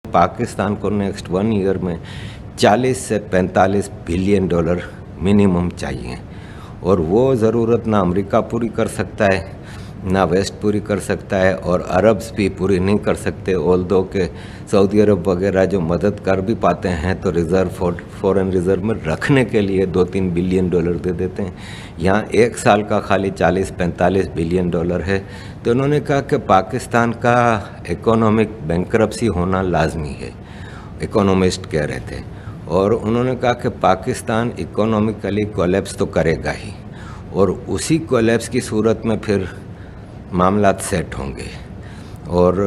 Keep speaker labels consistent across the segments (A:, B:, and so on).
A: पाकिस्तान को next 1 year में 40 से 45 बिलियन डॉलर मिनिमम चाहिए, और वो ज़रूरत ना अमेरिका पूरी कर सकता है, ना वेस्ट पूरी कर सकता है, और अरब्स भी पूरी नहीं कर सकते। ऑल्दो के सऊदी अरब वगैरह जो मदद कर भी पाते हैं तो रिज़र्व फॉरेन रिज़र्व में रखने के लिए 2-3 बिलियन डॉलर दे देते हैं। यहाँ 1 साल का खाली 40-45 बिलियन डॉलर है। तो उन्होंने कहा कि पाकिस्तान का इकोनॉमिक बैंकरप्सी होना लाजमी है, इकोनॉमिस्ट कह रहे थे। और उन्होंने कहा कि पाकिस्तान इकोनॉमिकली कोलैप्स तो करेगा ही, और उसी कोलैप्स की सूरत में फिर मामलात सेट होंगे। और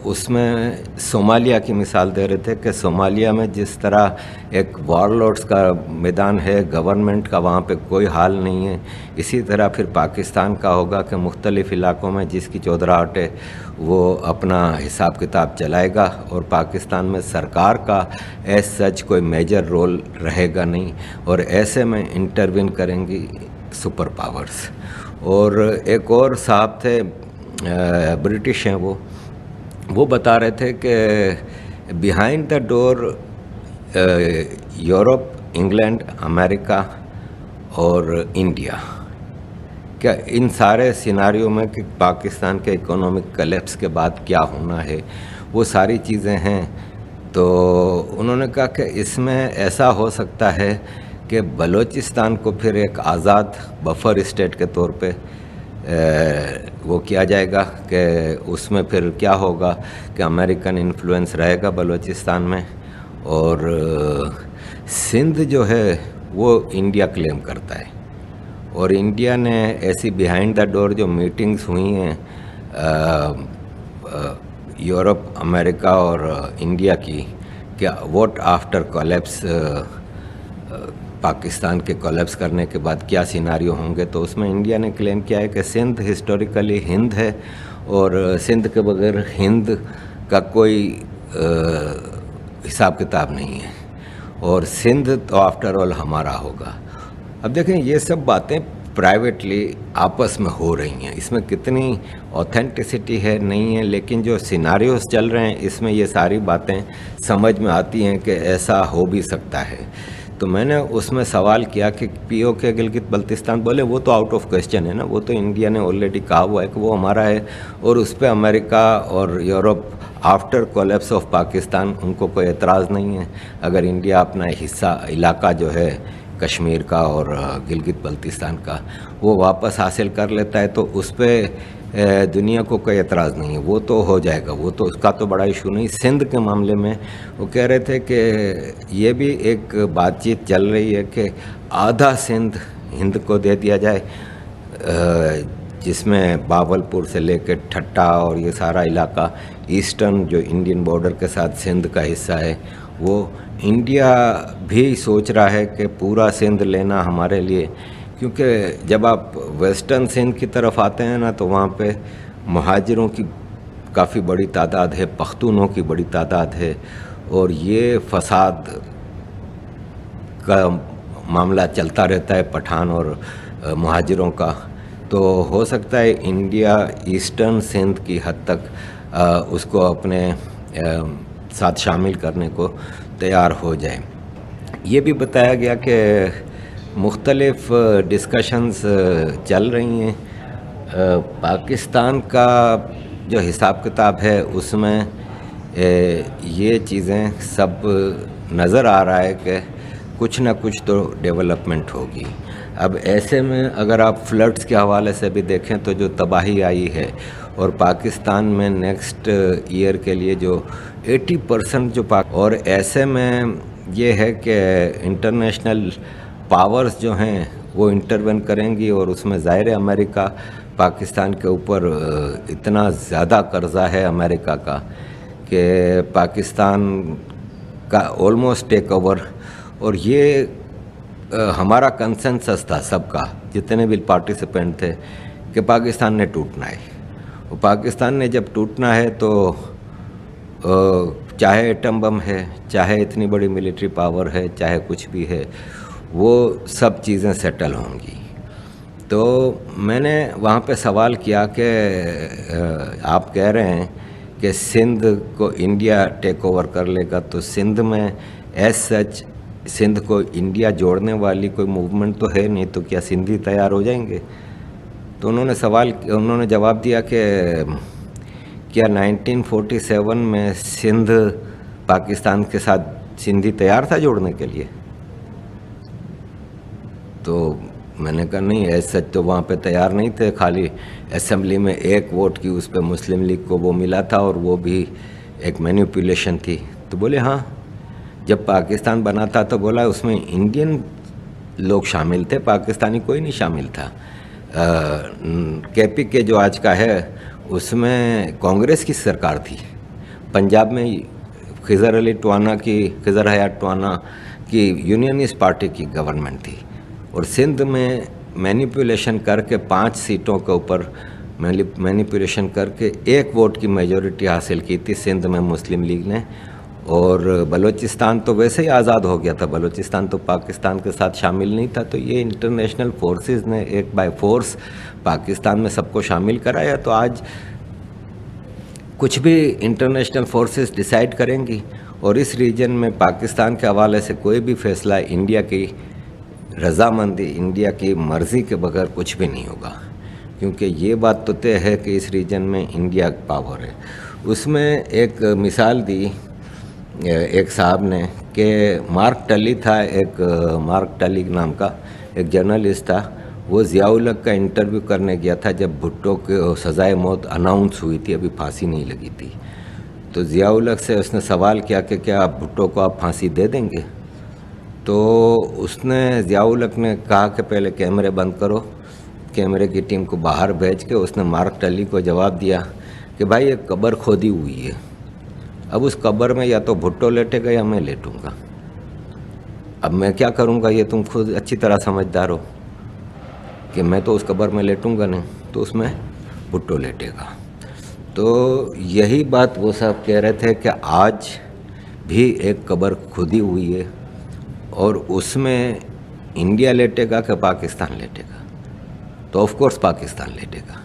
A: उसमें सोमालिया की मिसाल दे रहे थे कि सोमालिया में जिस तरह एक वॉरलॉर्ड्स का मैदान है, गवर्नमेंट का वहाँ पे कोई हाल नहीं है, इसी तरह फिर पाकिस्तान का होगा कि मुख्तलिफ़ इलाक़ों में जिसकी चौधराहट है वो अपना हिसाब किताब चलाएगा, और पाकिस्तान में सरकार का एज सच कोई मेजर रोल रहेगा नहीं, और ऐसे में इंटरवीन करेंगी सुपर पावर्स। और एक और साहब थे, ब्रिटिश हैं, वो बता रहे थे कि behind the door Europe, England, America और इंडिया, क्या इन सारे सिनारियों में कि पाकिस्तान के इकोनॉमिक कलेप्स के बाद क्या होना है, वो सारी चीज़ें हैं। तो उन्होंने कहा कि इसमें ऐसा हो सकता है कि बलूचिस्तान को फिर एक आज़ाद बफर स्टेट के तौर पे वो किया जाएगा, कि उसमें फिर क्या होगा कि अमेरिकन इन्फ्लुएंस रहेगा बलूचिस्तान में, और सिंध जो है वो इंडिया क्लेम करता है। और इंडिया ने ऐसी बिहाइंड द डोर जो मीटिंग्स हुई हैं यूरोप, अमेरिका और इंडिया की, क्या व्हाट आफ्टर कोलैप्स, पाकिस्तान के कोलैप्स करने के बाद क्या सिनारियो होंगे, तो उसमें इंडिया ने क्लेम किया है कि सिंध हिस्टोरिकली हिंद है, और सिंध के बगैर हिंद का कोई हिसाब किताब नहीं है, और सिंध तो आफ्टर ऑल हमारा होगा। अब देखें, ये सब बातें प्राइवेटली आपस में हो रही हैं, इसमें कितनी ऑथेंटिसिटी है नहीं है, लेकिन जो सिनारियोस चल रहे हैं इसमें ये सारी बातें समझ में आती हैं कि ऐसा हो भी सकता है। तो मैंने उसमें सवाल किया कि POK गिलगित बल्तिस्तान, बोले वो तो आउट ऑफ क्वेश्चन है ना, वो तो इंडिया ने ऑलरेडी कहा हुआ है कि वो हमारा है, और उस पर अमेरिका और Europe after collapse of Pakistan उनको कोई एतराज़ नहीं है। अगर इंडिया अपना हिस्सा, इलाका जो है कश्मीर का और गिलगित बल्तिस्तान का, वो वापस हासिल कर लेता है तो उस पर दुनिया को कोई एतराज़ नहीं है, वो तो हो जाएगा, वो तो उसका तो बड़ा इशू नहीं। सिंध के मामले में वो कह रहे थे कि ये भी एक बातचीत चल रही है कि आधा सिंध हिंद को दे दिया जाए, जिसमें बावलपुर से लेकर ठट्टा और ये सारा इलाका ईस्टर्न जो इंडियन बॉर्डर के साथ सिंध का हिस्सा है, वो इंडिया भी सोच रहा है कि पूरा सिंध लेना हमारे लिए, क्योंकि जब आप वेस्टर्न सिंध की तरफ आते हैं ना तो वहाँ पे मुहाजिरों की काफ़ी बड़ी तादाद है, पख्तूनों की बड़ी तादाद है, और ये फसाद का मामला चलता रहता है पठान और मुहाजिरों का। तो हो सकता है इंडिया ईस्टर्न सिंध की हद तक उसको अपने साथ शामिल करने को तैयार हो जाए। ये भी बताया गया कि मुख्तलिफ़ डिस्कशंस चल रही हैं। पाकिस्तान का जो हिसाब किताब है उसमें ये चीज़ें सब नज़र आ रहा है कि कुछ ना कुछ तो डेवलपमेंट होगी। अब ऐसे में अगर आप फ्लड्स के हवाले से भी देखें तो जो तबाही आई है, और पाकिस्तान में नेक्स्ट ईयर के लिए जो 80% जो और ऐसे में ये है कि इंटरनेशनल पावर्स जो हैं वो इंटरवेन करेंगी, और उसमें ज़ाहिर है अमेरिका, पाकिस्तान के ऊपर इतना ज़्यादा कर्ज़ा है अमेरिका का कि पाकिस्तान का ऑलमोस्ट टेक ओवर। और ये हमारा कंसेंसस था सबका, जितने भी पार्टिसिपेंट थे, कि पाकिस्तान ने टूटना है। और पाकिस्तान ने जब टूटना है तो चाहे एटम बम है, चाहे इतनी बड़ी मिलिट्री पावर है, चाहे कुछ भी है, वो सब चीज़ें सेटल होंगी। तो मैंने वहाँ पे सवाल किया कि आप कह रहे हैं کہ سندھ کو انڈیا ٹیک اوور کر لے گا، تو سندھ میں ایز سچ سندھ کو انڈیا جوڑنے والی کوئی موومنٹ تو ہے نہیں، تو کیا سندھی تیار ہو جائیں گے؟ تو انہوں نے جواب دیا کہ کیا 1947 میں سندھ پاکستان کے ساتھ سندھی تیار تھا جوڑنے کے لیے؟ تو میں نے کہا نہیں، ایز سچ تو وہاں پہ تیار نہیں تھے، خالی اسمبلی میں ایک ووٹ کی اس پہ مسلم لیگ کو وہ ملا تھا، اور وہ بھی ایک مینیپولیشن تھی۔ تو بولے ہاں، جب پاکستان بنا تھا تو بولا اس میں انڈین لوگ شامل تھے، پاکستانی کوئی نہیں شامل تھا۔ کے پی کے جو آج کا ہے اس میں کانگریس کی سرکار تھی، پنجاب میں خضر حیات ٹوانا کی یونینسٹ پارٹی کی گورنمنٹ تھی، اور سندھ میں مینیپولیشن کر کے 5 سیٹوں کے اوپر مینیپولیشن کر کے 1 ووٹ کی میجورٹی حاصل کی تھی سندھ میں مسلم لیگ نے، اور بلوچستان تو ویسے ہی آزاد ہو گیا تھا، بلوچستان تو پاکستان کے ساتھ شامل نہیں تھا، تو یہ انٹرنیشنل فورسز نے ایک بائی فورس پاکستان میں سب کو شامل کرایا۔ تو آج کچھ بھی انٹرنیشنل فورسز ڈیسائیڈ کریں گی، اور اس ریجن میں پاکستان کے حوالے سے کوئی بھی فیصلہ انڈیا کی رضامندی، انڈیا کی مرضی کے بغیر کچھ بھی نہیں ہوگا، کیونکہ یہ بات تو طے ہے کہ اس ریجن میں انڈیا پاور ہے۔ اس میں ایک مثال دی ایک صاحب نے کہ مارک ٹلی نام کا ایک جرنلسٹ تھا، وہ ضیاء الحق کا انٹرویو کرنے گیا تھا جب بھٹو کو سزائے موت اناؤنس ہوئی تھی، ابھی پھانسی نہیں لگی تھی۔ تو ضیاء الحق سے اس نے سوال کیا کہ کیا آپ بھٹو کو آپ پھانسی دے دیں گے؟ تو اس نے ضیاء الحق نے کہا کہ پہلے کیمرے بند کرو، کیمرے کی ٹیم کو باہر بھیج کے اس نے مارک ٹلی کو جواب دیا کہ بھائی ایک قبر کھودی ہوئی ہے، اب اس قبر میں یا تو بھٹو لیٹے گا یا میں لیٹوں گا، اب میں کیا کروں گا؟ یہ تم خود اچھی طرح سمجھدار ہو کہ میں تو اس قبر میں لیٹوں گا نہیں، تو اس میں بھٹو لیٹے گا۔ تو یہی بات وہ صاحب کہہ رہے تھے کہ آج بھی ایک قبر کھودی ہوئی ہے، اور اس میں انڈیا لیٹے گا کہ پاکستان لیٹے گا؟ تو آف کورس پاکستان لیٹے گا۔